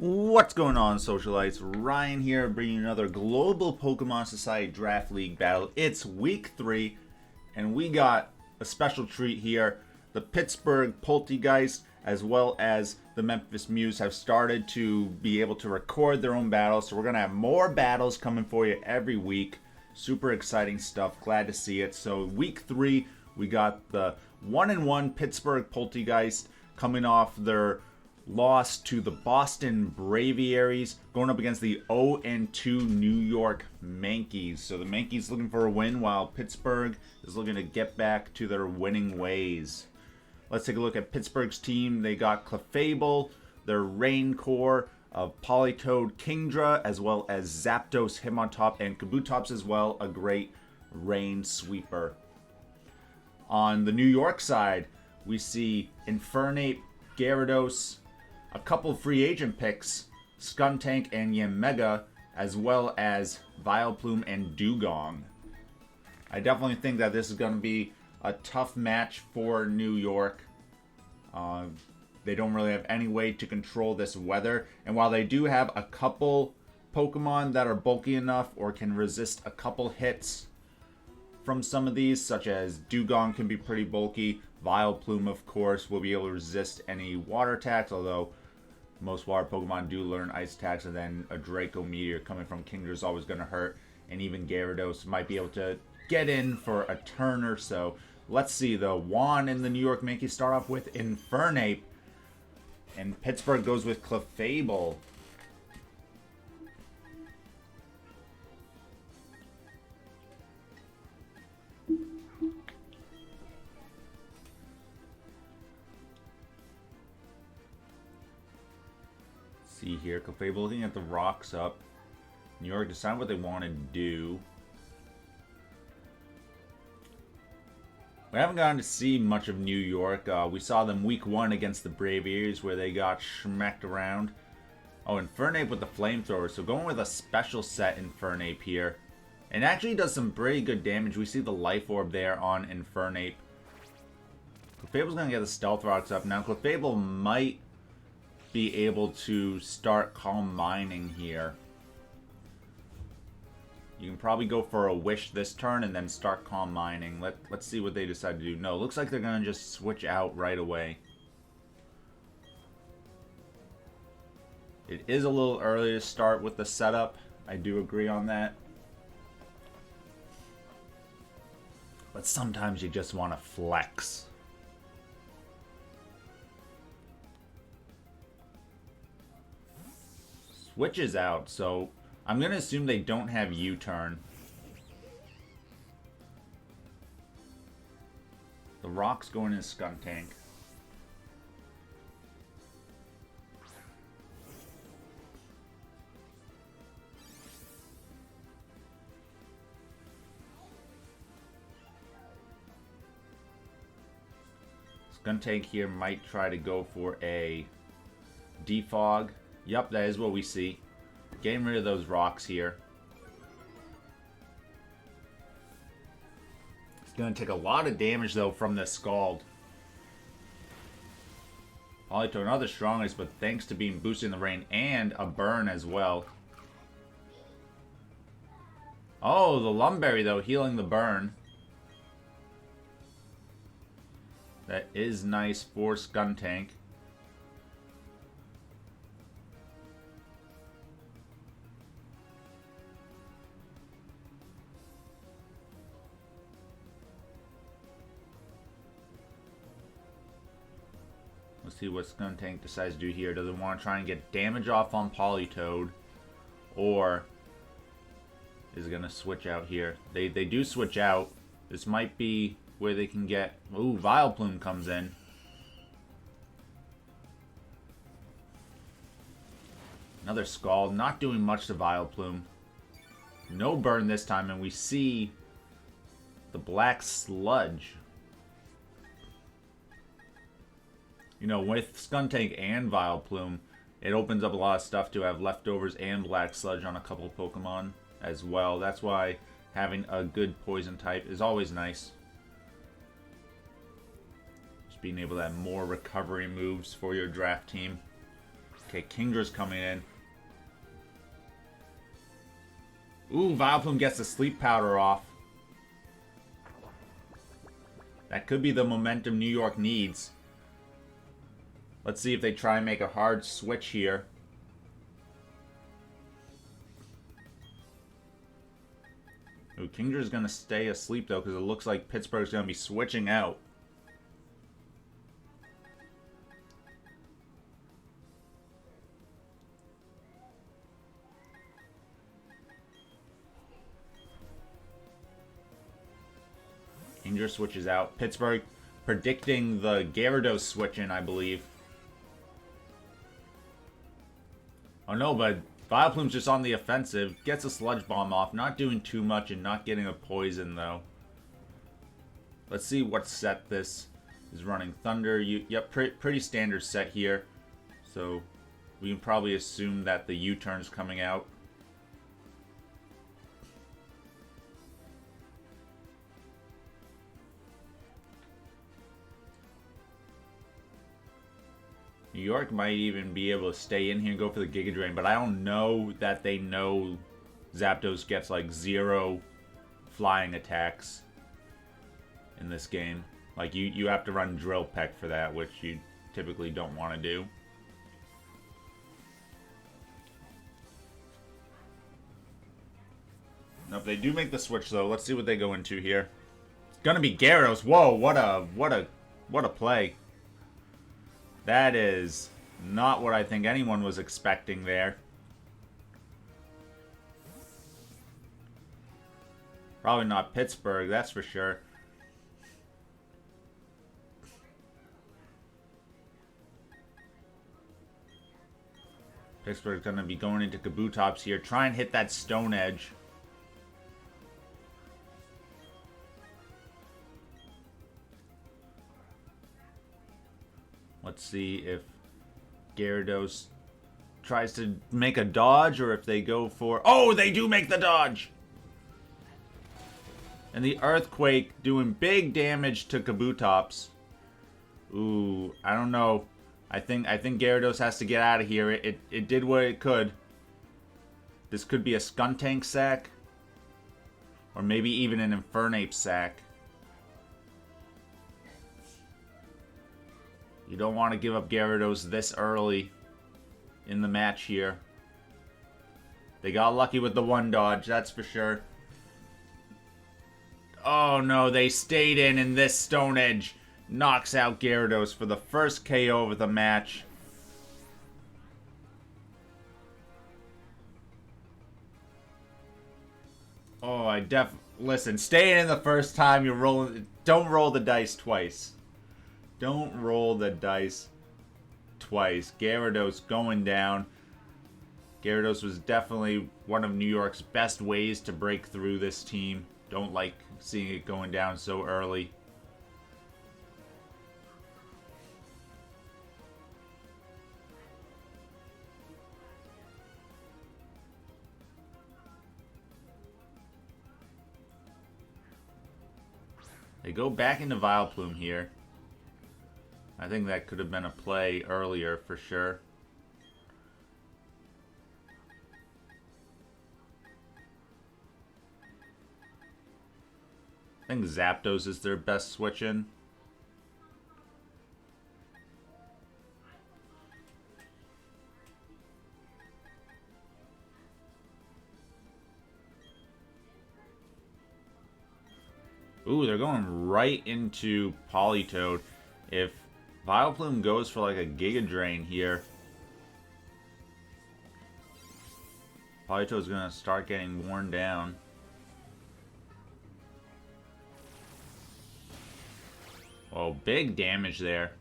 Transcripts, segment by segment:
What's going on, Socialites? Ryan here, bringing you another Global Pokémon Society Draft League battle. It's week 3, and we got a special treat here. The Pittsburgh Polteageist, as well as the Memphis Muse, have started to be able to record their own battles. So we're going to have more battles coming for you every week. Super exciting stuff. Glad to see it. So week 3, we got the 1-1 Pittsburgh Polteageist coming off their loss to the Boston Braviaries, going up against the 0-2 New York Mankeys. So the Mankeys looking for a win, while Pittsburgh is looking to get back to their winning ways. Let's take a look at Pittsburgh's team. They got Clefable, their Rain Core of Politoed, Kingdra, as well as Zapdos, Hitmontop, and Kabutops as well, a great Rain Sweeper. On the New York side, we see Infernape, Gyarados, a couple free agent picks, Skuntank and Yanmega, as well as Vileplume and Dewgong. I definitely think that this is going to be a tough match for New York. They don't really have any way to control this weather. And while they do have a couple Pokemon that are bulky enough or can resist a couple hits from some of these, such as Dewgong can be pretty bulky. Vileplume, of course, will be able to resist any water attacks, although most water Pokemon do learn ice attacks, and then a Draco Meteor coming from Kingdra is always going to hurt, and even Gyarados might be able to get in for a turn or so. Let's see, the Juan and the New York Mankeys start off with Infernape, and Pittsburgh goes with Clefable. See here, Clefable looking at the rocks up. New York decide what they want to do. We haven't gotten to see much of New York. We saw them week 1 against the Braviaries, where they got schmecked around. Oh, Infernape with the flamethrower. So going with a special set Infernape here. And actually does some pretty good damage. We see the Life Orb there on Infernape. Clefable's going to get the Stealth Rocks up. Now, Clefable might be able to start Calm Mining here. You can probably go for a Wish this turn and then start Calm Mining. Let's see what they decide to do. No, looks like they're going to just switch out right away. It is a little early to start with the setup. I do agree on that. But sometimes you just want to flex. Switches out, so I'm going to assume they don't have U-turn. The rock's going in Skuntank. Skuntank here might try to go for a Defog. Yup, that is what we see. Getting rid of those rocks here. It's going to take a lot of damage, though, from this Scald. Politoed, another strongest, but thanks to being boosted in the rain and a burn as well. Oh, the Lumberry, though, healing the burn. That is nice for Skuntank. Let's see what Skuntank decides to do here. Does it want to try and get damage off on Politoed? Or is it going to switch out here? They do switch out. This might be where they can get... Ooh, Vileplume comes in. Another Scald. Not doing much to Vileplume. No burn this time, and we see the Black Sludge. You know, with Skuntank and Vileplume, it opens up a lot of stuff to have leftovers and Black Sludge on a couple of Pokemon as well. That's why having a good poison type is always nice. Just being able to have more recovery moves for your draft team. Okay, Kingdra's coming in. Ooh, Vileplume gets the sleep powder off. That could be the momentum New York needs. Let's see if they try and make a hard switch here. Ooh, Kingdra's gonna stay asleep though, because it looks like Pittsburgh's gonna be switching out. Kingdra switches out. Pittsburgh predicting the Gyarados switch in, I believe. Oh no, but Vileplume's just on the offensive. Gets a Sludge Bomb off. Not doing too much and not getting a poison, though. Let's see what set this is running. Thunder. Yep, pretty standard set here. So we can probably assume that the U-turn's coming out. New York might even be able to stay in here and go for the Giga Drain, but I don't know that they know Zapdos gets like 0 flying attacks in this game. Like you have to run Drill Peck for that, which you typically don't want to do. Now, if they do make the switch though, let's see what they go into here. It's gonna be Gyarados. Whoa, what a play. That is not what I think anyone was expecting there. Probably not Pittsburgh, that's for sure. Pittsburgh's going to be going into Kabutops here. Try and hit that Stone Edge. Let's see if Gyarados tries to make a dodge or if they go for... Oh, they do make the dodge! And the Earthquake doing big damage to Kabutops. Ooh, I don't know. I think Gyarados has to get out of here. It did what it could. This could be a Skuntank sack. Or maybe even an Infernape sack. You don't want to give up Gyarados this early in the match here. They got lucky with the one dodge, that's for sure. Oh no, they stayed in and this Stone Edge knocks out Gyarados for the first KO of the match. Oh, listen, staying in the first time you're rolling... Don't roll the dice twice. Don't roll the dice twice. Gyarados going down. Gyarados was definitely one of New York's best ways to break through this team. Don't like seeing it going down so early. They go back into Vileplume here. I think that could have been a play earlier for sure. I think Zapdos is their best switch in. Ooh, they're going right into Politoed. If Vileplume goes for like a Giga Drain here, Politoed's gonna start getting worn down. Oh, big damage there.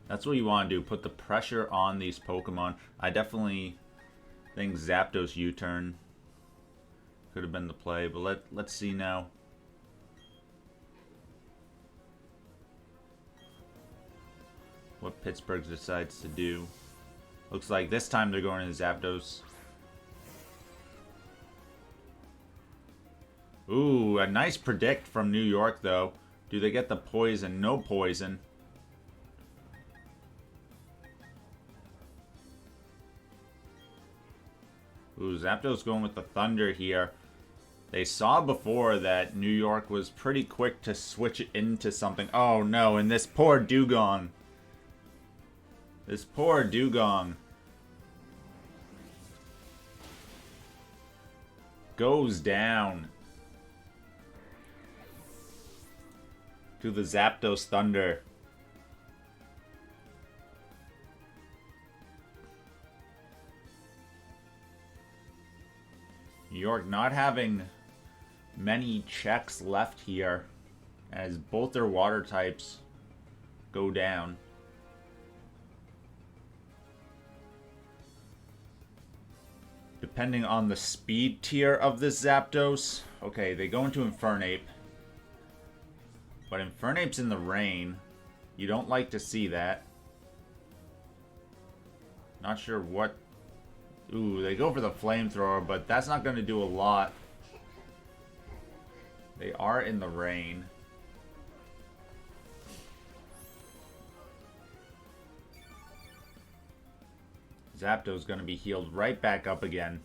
That's what you want to do, put the pressure on these Pokemon. I definitely think Zapdos U-turn could have been the play, but let's see now. What Pittsburgh decides to do. Looks like this time they're going to Zapdos. Ooh, a nice predict from New York, though. Do they get the poison? No poison. Ooh, Zapdos going with the Thunder here. They saw before that New York was pretty quick to switch it into something. Oh no, and this poor Dewgong. This poor Dewgong. Goes down. To the Zapdos Thunder. New York not having many checks left here as both their water types go down. Depending on the speed tier of this Zapdos. Okay, they go into Infernape. But Infernape's in the rain. You don't like to see that. Not sure what... Ooh, they go for the Flamethrower, but that's not going to do a lot. They are in the rain. Zapdos going to be healed right back up again.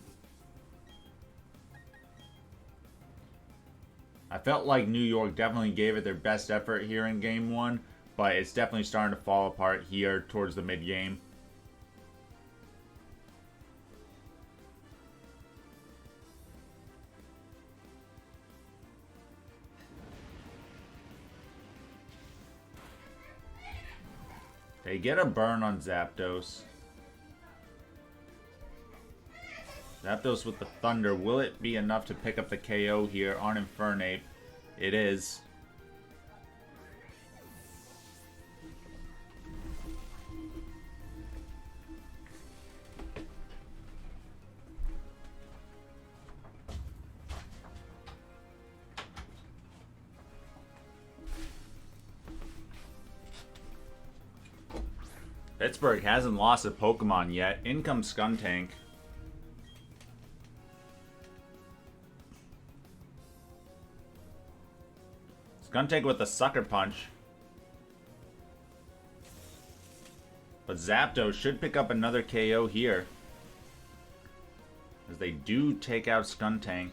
I felt like New York definitely gave it their best effort here in Game 1, but it's definitely starting to fall apart here towards the mid-game. They get a burn on Zapdos. Zapdos with the Thunder. Will it be enough to pick up the KO here on Infernape? It is. Pittsburgh hasn't lost a Pokemon yet. In comes Skuntank. Skuntank with the Sucker Punch. But Zapdos should pick up another KO here. As they do take out Skuntank.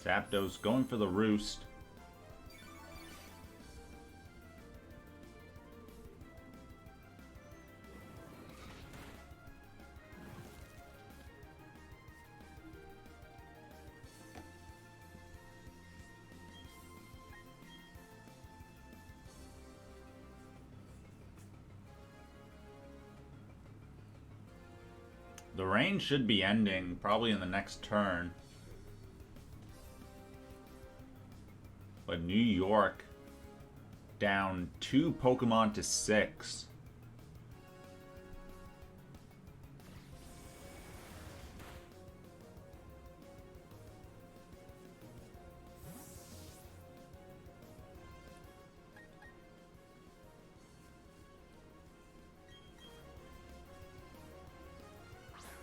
Zapdos going for the roost. The rain should be ending probably in the next turn. But New York down 2 Pokemon to 6.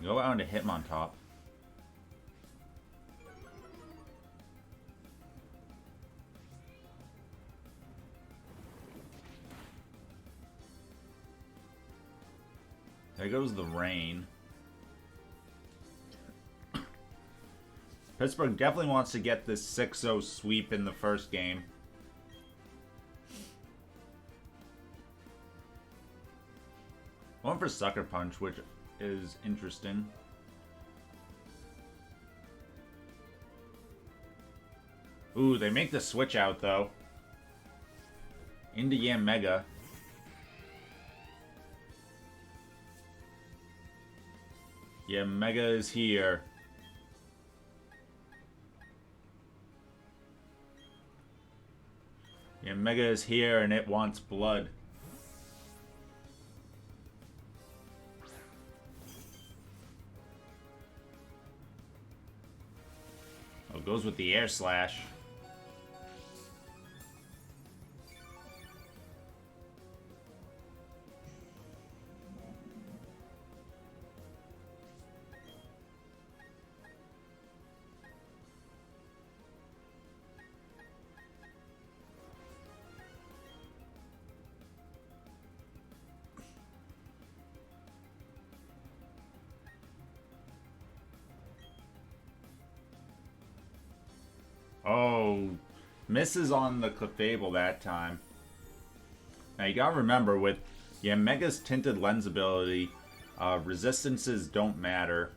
Go out into Hitmontop. There goes the rain. Pittsburgh definitely wants to get this 6-0 sweep in the first game. Going for Sucker Punch, which is interesting. Ooh, they make the switch out though. Into Yanmega. Yanmega is here. Yanmega is here and it wants blood. Oh, goes with the air slash. Oh, misses on the Clefable that time. Now you gotta remember, with Yanmega's Tinted Lens ability, resistances don't matter.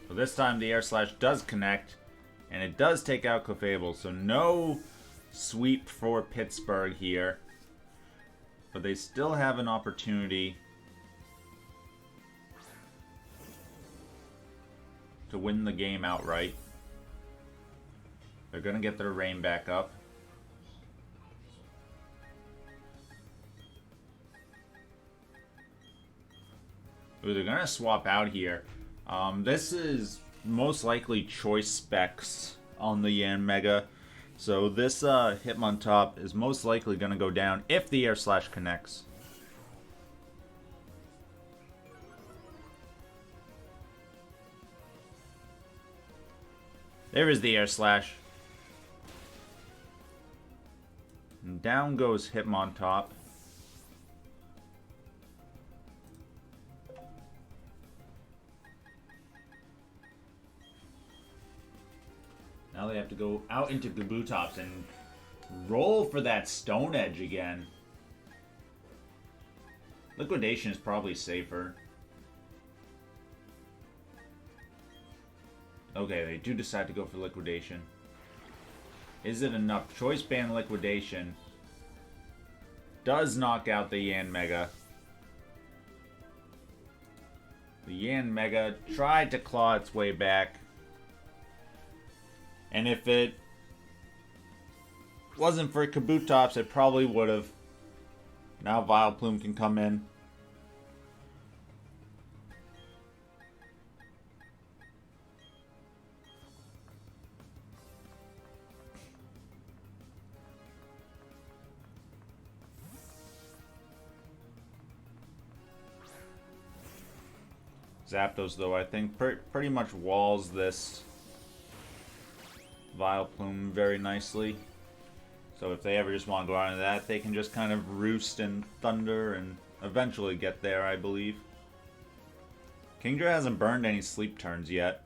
So this time the Air Slash does connect, and it does take out Clefable, so no sweep for Pittsburgh here. But they still have an opportunity to win the game outright. They're going to get their rain back up. Ooh, they're going to swap out here. This is most likely choice specs on the Yanmega. So this Hitmontop is most likely going to go down if the Air Slash connects. There is the Air Slash. And down goes Hitmontop. Now they have to go out into Kabutops and roll for that Stone Edge again. Liquidation is probably safer. Okay, they do decide to go for Liquidation. Is it enough? Choice Band Liquidation does knock out the Yanmega. The Yanmega tried to claw its way back. And if it wasn't for Kabutops, it probably would have. Now Vileplume can come in. Zapdos, though, I think pretty much walls this Vileplume very nicely. So if they ever just want to go out into that, they can just kind of roost and thunder and eventually get there, I believe. Kingdra hasn't burned any sleep turns yet.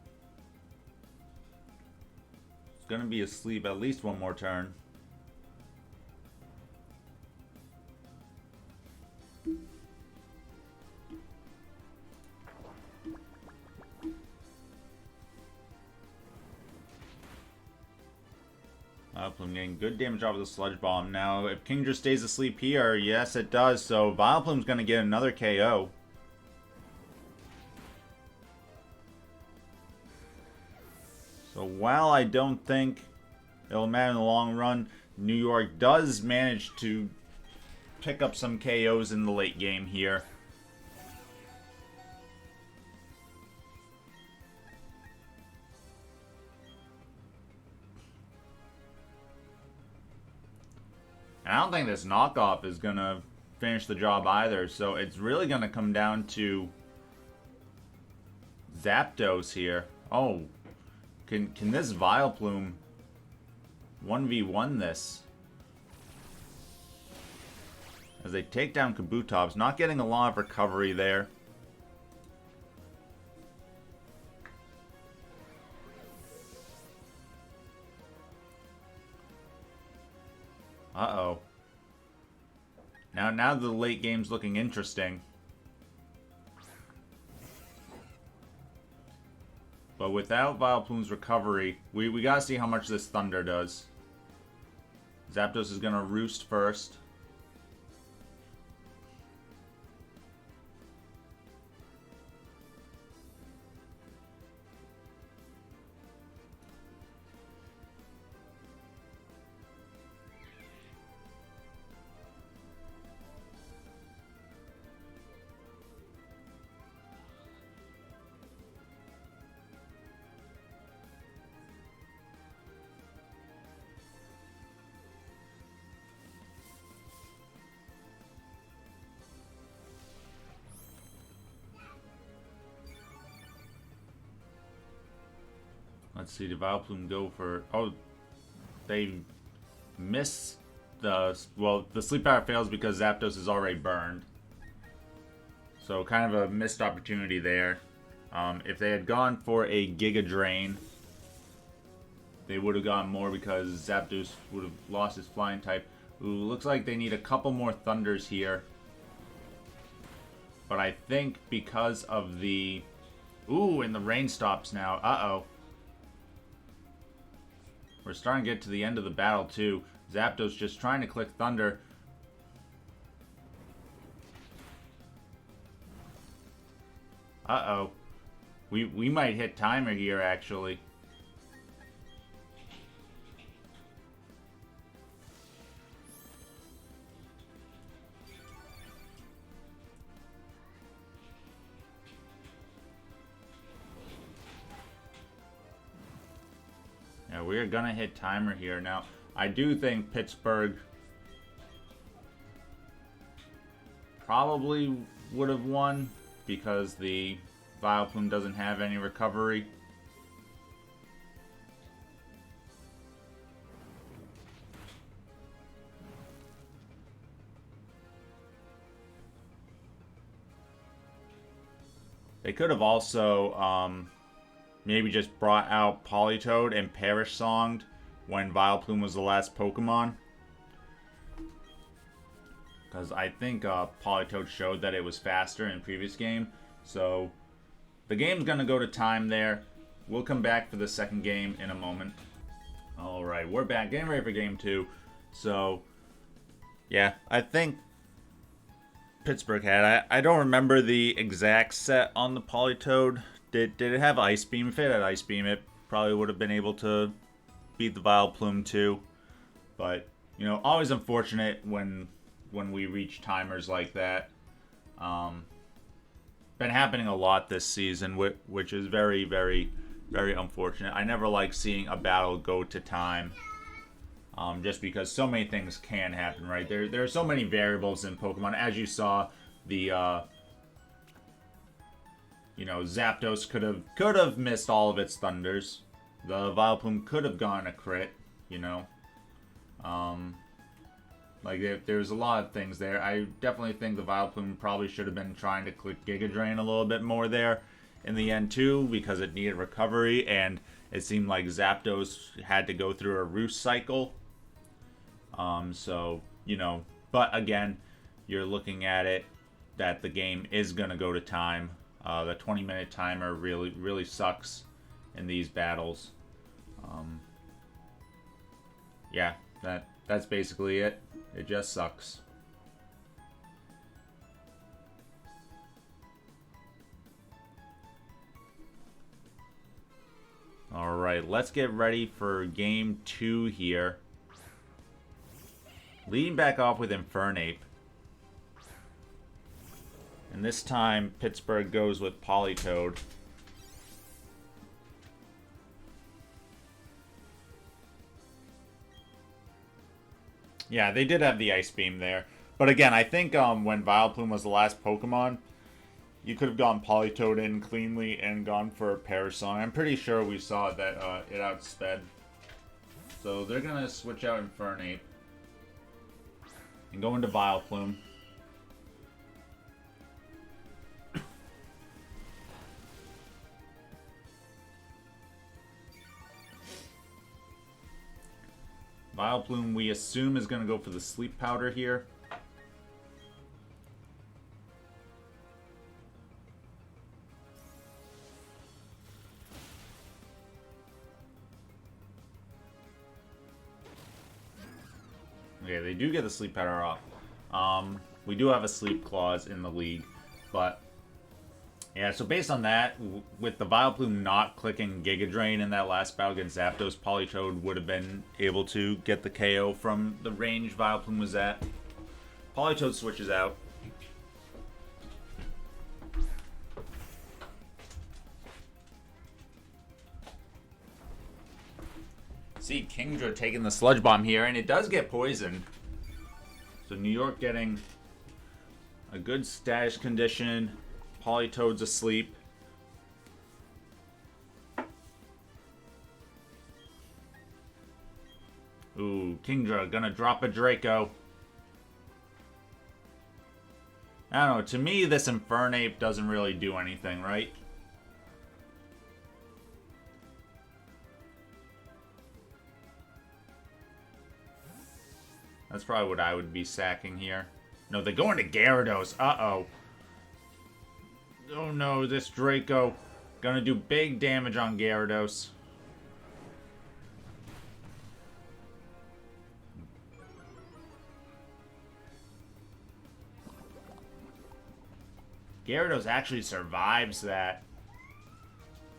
It's going to be asleep at least one more turn. Vileplume getting good damage off of the Sludge Bomb. Now, if Kingdra stays asleep here, yes it does, so Vileplume's going to get another KO. So while I don't think it'll matter in the long run, New York does manage to pick up some KOs in the late game here. I don't think this knockoff is going to finish the job either, so it's really going to come down to Zapdos here. Oh, can this Vileplume 1v1 this? As they take down Kabutops, not getting a lot of recovery there. Uh-oh. Now the late game's looking interesting. But without Vileplume's recovery, we gotta see how much this Thunder does. Zapdos is gonna roost first. Let's see, did Vileplume go for... Oh, they miss the... Well, the Sleep Powder fails because Zapdos is already burned. So kind of a missed opportunity there. If they had gone for a Giga Drain, they would have gotten more because Zapdos would have lost his flying type. Ooh, looks like they need a couple more Thunders here. But I think because of the... Ooh, and the rain stops now. Uh-oh. We're starting to get to the end of the battle, too. Zapdos just trying to click Thunder. Uh-oh. We might hit timer here, actually. Yeah, we're gonna hit timer here. Now, I do think Pittsburgh probably would have won because the Vileplume doesn't have any recovery. They could have also maybe just brought out Politoed and Perish Songed when Vileplume was the last Pokemon. Because I think Politoed showed that it was faster in the previous game. So the game's going to go to time there. We'll come back for the second game in a moment. Alright, we're back. Getting ready for game 2. So, yeah, I think Pittsburgh had. I don't remember the exact set on the Politoed. Did it have Ice Beam? If it had Ice Beam, it probably would have been able to beat the Vileplume too. But, you know, always unfortunate when we reach timers like that. Been happening a lot this season, which is very, very, very unfortunate. I never like seeing a battle go to time. Just because so many things can happen, right? There are so many variables in Pokemon. As you saw, the you know, Zapdos could have missed all of its Thunders. The Vileplume could have gone a crit, you know. Like, there's a lot of things there. I definitely think the Vileplume probably should have been trying to click Giga Drain a little bit more there in the end, too, because it needed recovery, and it seemed like Zapdos had to go through a Roost cycle. So, you know, but again, you're looking at it that the game is going to go to time. The 20-minute timer really sucks in these battles. Yeah, that's basically it. It just sucks. Alright, let's get ready for game 2 here. Leading back off with Infernape. And this time, Pittsburgh goes with Politoed. Yeah, they did have the Ice Beam there. But again, I think when Vileplume was the last Pokemon, you could have gone Politoed in cleanly and gone for Perish Song. I'm pretty sure we saw that it outsped. So they're going to switch out Infernape and go into Vileplume. Vileplume, we assume, is going to go for the Sleep Powder here. Okay, they do get the Sleep Powder off. We do have a Sleep Clause in the league, but yeah, so based on that, with the Vileplume not clicking Giga Drain in that last battle against Zapdos, Politoed would have been able to get the KO from the range Vileplume was at. Politoed switches out. See, Kingdra taking the Sludge Bomb here, and it does get poisoned. So New York getting a good status condition. Politoed's asleep. Ooh, Kingdra gonna drop a Draco. I don't know, to me this Infernape doesn't really do anything, right? That's probably what I would be sacking here. No, they go into Gyarados. Uh-oh. Oh no, this Draco. Gonna do big damage on Gyarados. Gyarados actually survives that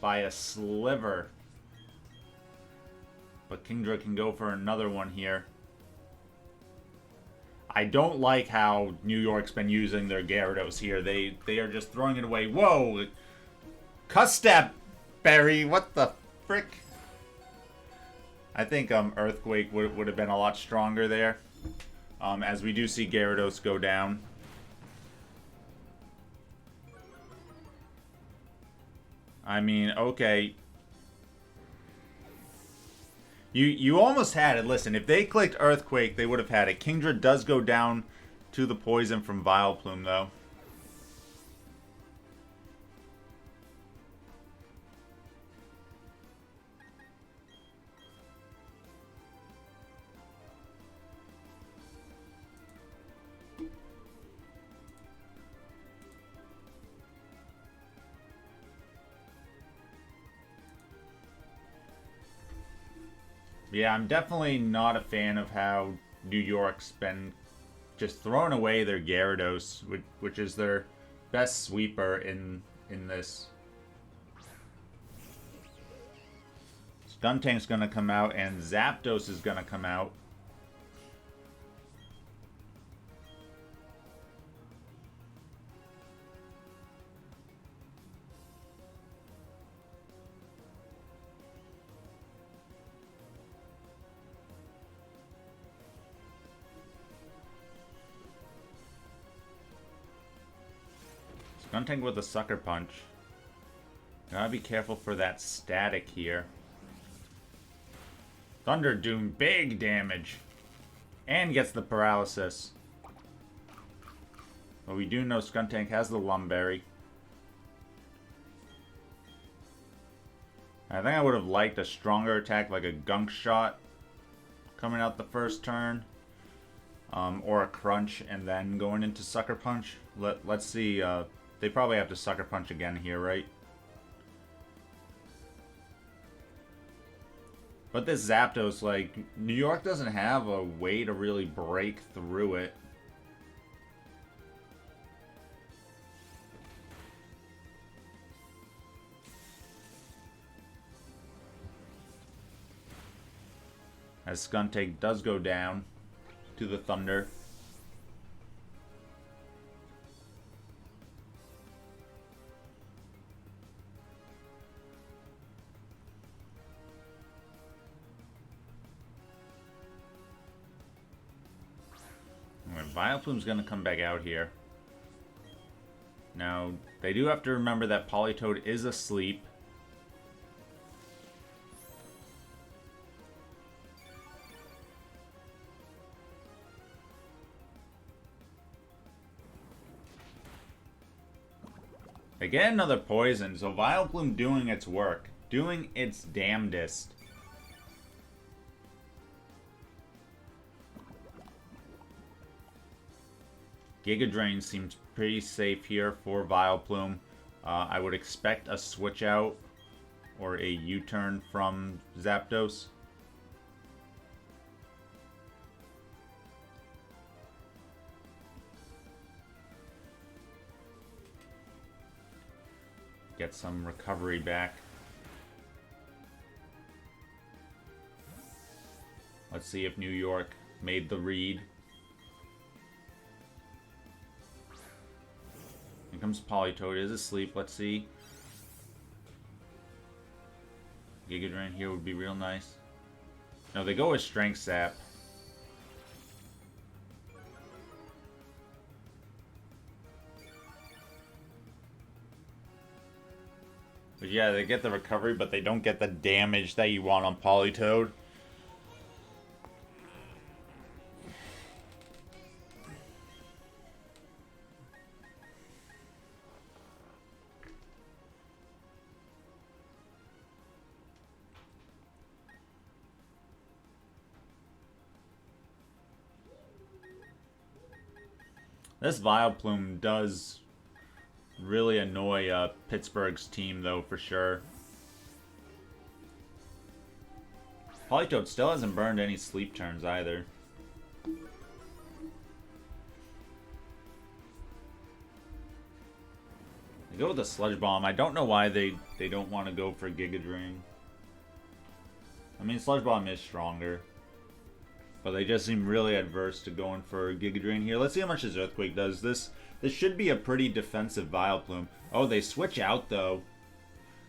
by a sliver. But Kingdra can go for another one here. I don't like how New York's been using their Gyarados here. They are just throwing it away. Whoa! Cuss-Step Berry, what the frick? I think Earthquake would have been a lot stronger there. As we do see Gyarados go down. I mean, okay. You almost had it. Listen, if they clicked Earthquake, they would have had it. Kingdra does go down to the poison from Vileplume, though. Yeah, I'm definitely not a fan of how New York's been just throwing away their Gyarados, which is their best sweeper in this. Skuntank's gonna come out, and Zapdos is gonna come out. Skuntank with a Sucker Punch. Gotta be careful for that static here. Thunder Doom, big damage. And gets the paralysis. But we do know Skuntank has the Lumberry. I think I would have liked a stronger attack like a Gunk Shot coming out the first turn. Or a Crunch and then going into Sucker Punch. Let's see. They probably have to Sucker Punch again here, right? But this Zapdos, like, New York doesn't have a way to really break through it. As Skuntank does go down to the Thunder. Vileplume's going to come back out here. Now, they do have to remember that Politoed is asleep. They get another poison, so Vileplume doing its work. Doing its damnedest. Giga Drain seems pretty safe here for Vileplume. I would expect a switch out or a U-turn from Zapdos. Get some recovery back. Let's see if New York made the read. Here comes Politoed, is asleep, let's see. Giga Drain here would be real nice. No, they go with Strength Sap. But yeah, they get the recovery, but they don't get the damage that you want on Politoed. This Vileplume does really annoy Pittsburgh's team, though, for sure. Politoed still hasn't burned any sleep turns either. They go with the Sludge Bomb. I don't know why they don't want to go for Giga Drain. I mean, Sludge Bomb is stronger. But they just seem really adverse to going for Giga Drain here. Let's see how much this Earthquake does. This should be a pretty defensive Vileplume. Oh, they switch out, though.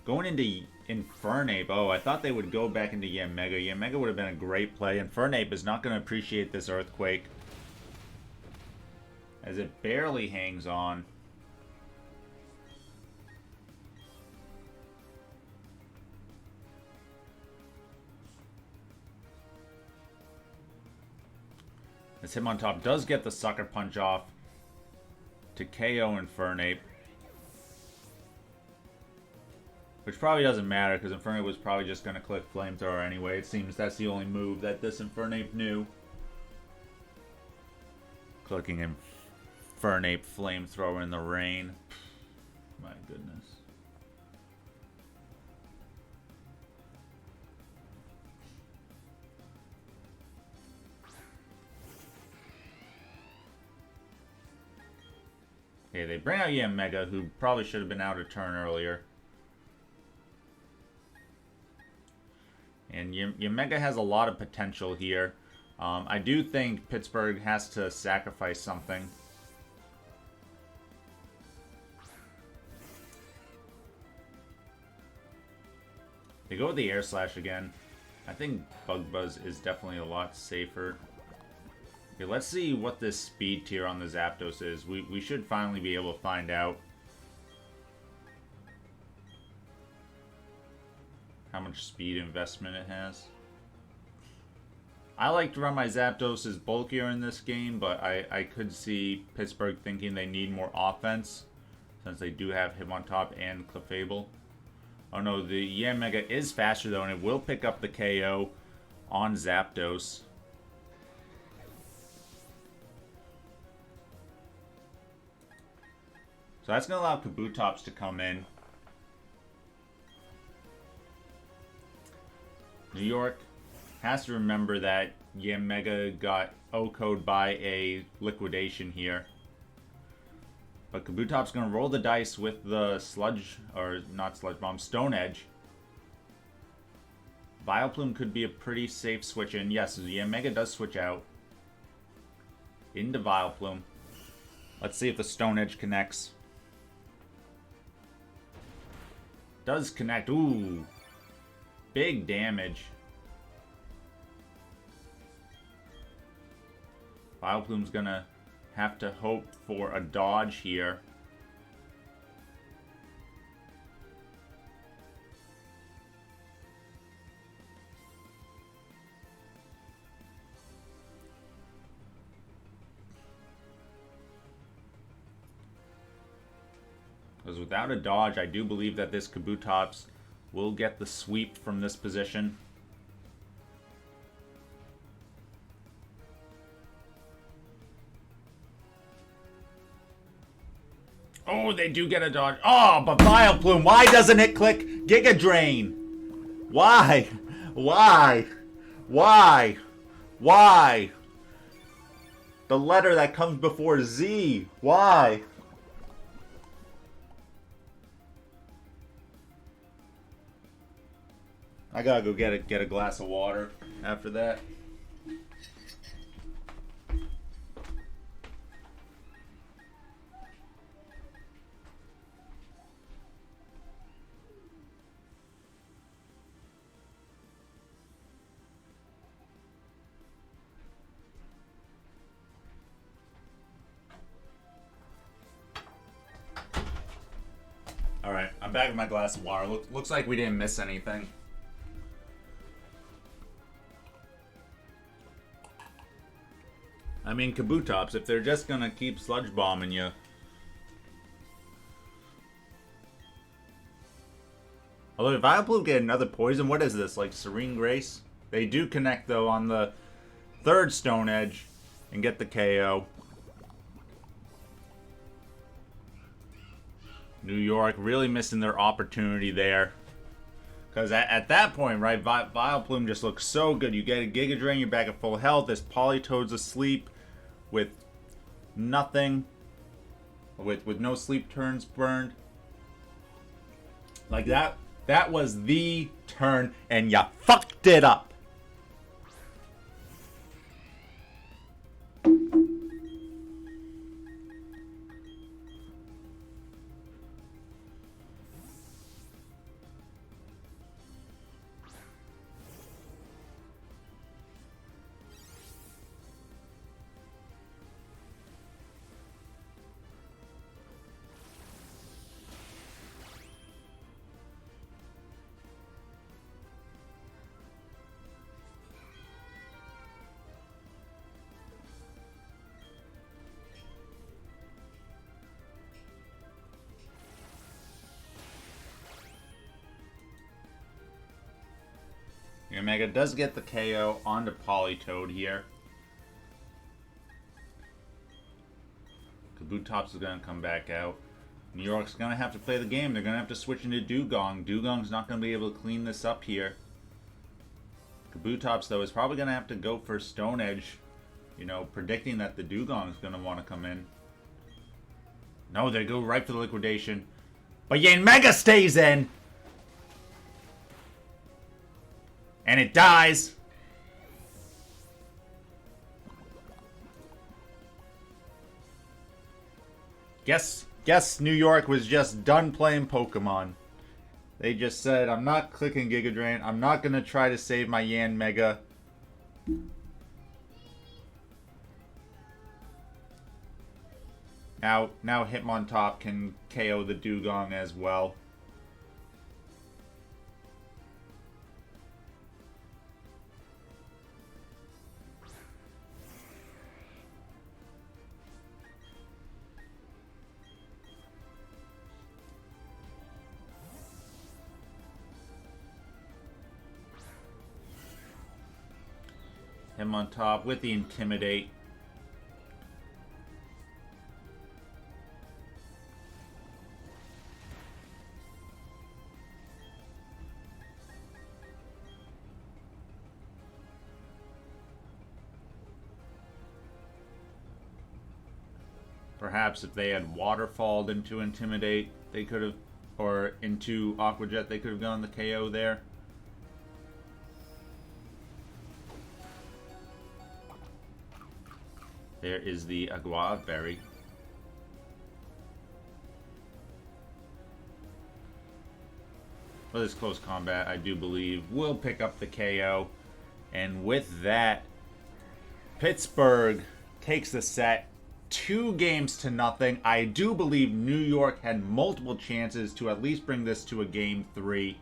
Going into Infernape. Oh, I thought they would go back into Yanmega. Yanmega would have been a great play. Infernape is not going to appreciate this Earthquake, as it barely hangs on. This Hitmontop does get the Sucker Punch off to KO Infernape. Which probably doesn't matter, because Infernape was probably just going to click Flamethrower anyway. It seems that's the only move that this Infernape knew. Clicking Infernape Flamethrower in the rain. My goodness. Okay, they bring out Yanmega, who probably should have been out a turn earlier. And Yanmega has a lot of potential here. I do think Pittsburgh has to sacrifice something. They go with the Air Slash again. I think Bug Buzz is definitely a lot safer. Okay, let's see what this speed tier on the Zapdos is. We should finally be able to find out how much speed investment it has. I like to run my Zapdos as bulkier in this game, but I could see Pittsburgh thinking they need more offense, since they do have Hitmontop and Clefable. Oh no, the Yanmega is faster though, and it will pick up the KO on Zapdos. So that's going to allow Kabutops to come in. New York has to remember that Yanmega got O-code by a liquidation here. But Kabutops going to roll the dice with the Sludge, or not Sludge Bomb, Stone Edge. Vileplume could be a pretty safe switch in. Yes, Yanmega does switch out into Vileplume. Let's see if the Stone Edge connects. Does connect. Ooh. Big damage. Vileplume's gonna have to hope for a dodge here. Because without a dodge, I do believe that this Kabutops will get the sweep from this position. Oh, they do get a dodge. Oh, but Vileplume, why doesn't it click Giga Drain? Why? Why? Why? Why? The letter that comes before Z. Why? I gotta go get a glass of water after that. Alright, I'm back with my glass of water. Looks like we didn't miss anything. I mean, Kabutops, if they're just gonna keep Sludge Bombing you. Although if Vileplume get another poison, what is this, like Serene Grace? They do connect though on the third Stone Edge and get the KO. New York really missing their opportunity there. Because at that point, right, Vileplume just looks so good. You get a Giga Drain, you're back at full health. This Politoed's asleep with nothing. With no sleep turns burned. Like that was the turn, and you fucked it up. Yanmega does get the KO onto Politoed here. Kabutops is going to come back out. New York's going to have to play the game. They're going to have to switch into Dewgong. Dewgong's not going to be able to clean this up here. Kabutops, though, is probably going to have to go for Stone Edge. You know, predicting that the Dewgong's going to want to come in. No, they go right for the liquidation. But Yanmega stays in! And it dies. Guess New York was just done playing Pokemon. They just said, I'm not clicking Giga Drain. I'm not going to try to save my Yanmega. Now Hitmontop can KO the Dewgong as well. Hitmontop with the Intimidate. Perhaps if they had Waterfalled into Intimidate, they could have, or into Aqua Jet, they could have gone the KO there. There is the Aguava Berry. For this close combat, I do believe will pick up the KO. And with that, Pittsburgh takes the set 2-0. I do believe New York had multiple chances to at least bring this to a game 3.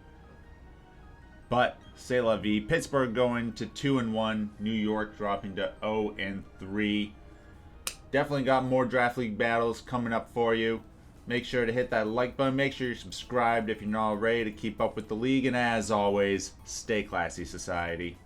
But, c'est la vie. Pittsburgh going to 2-1. New York dropping to 0-3. Definitely got more Draft League battles coming up for you. Make sure to hit that like button. Make sure you're subscribed if you're not already to keep up with the league. And as always, stay classy, Society.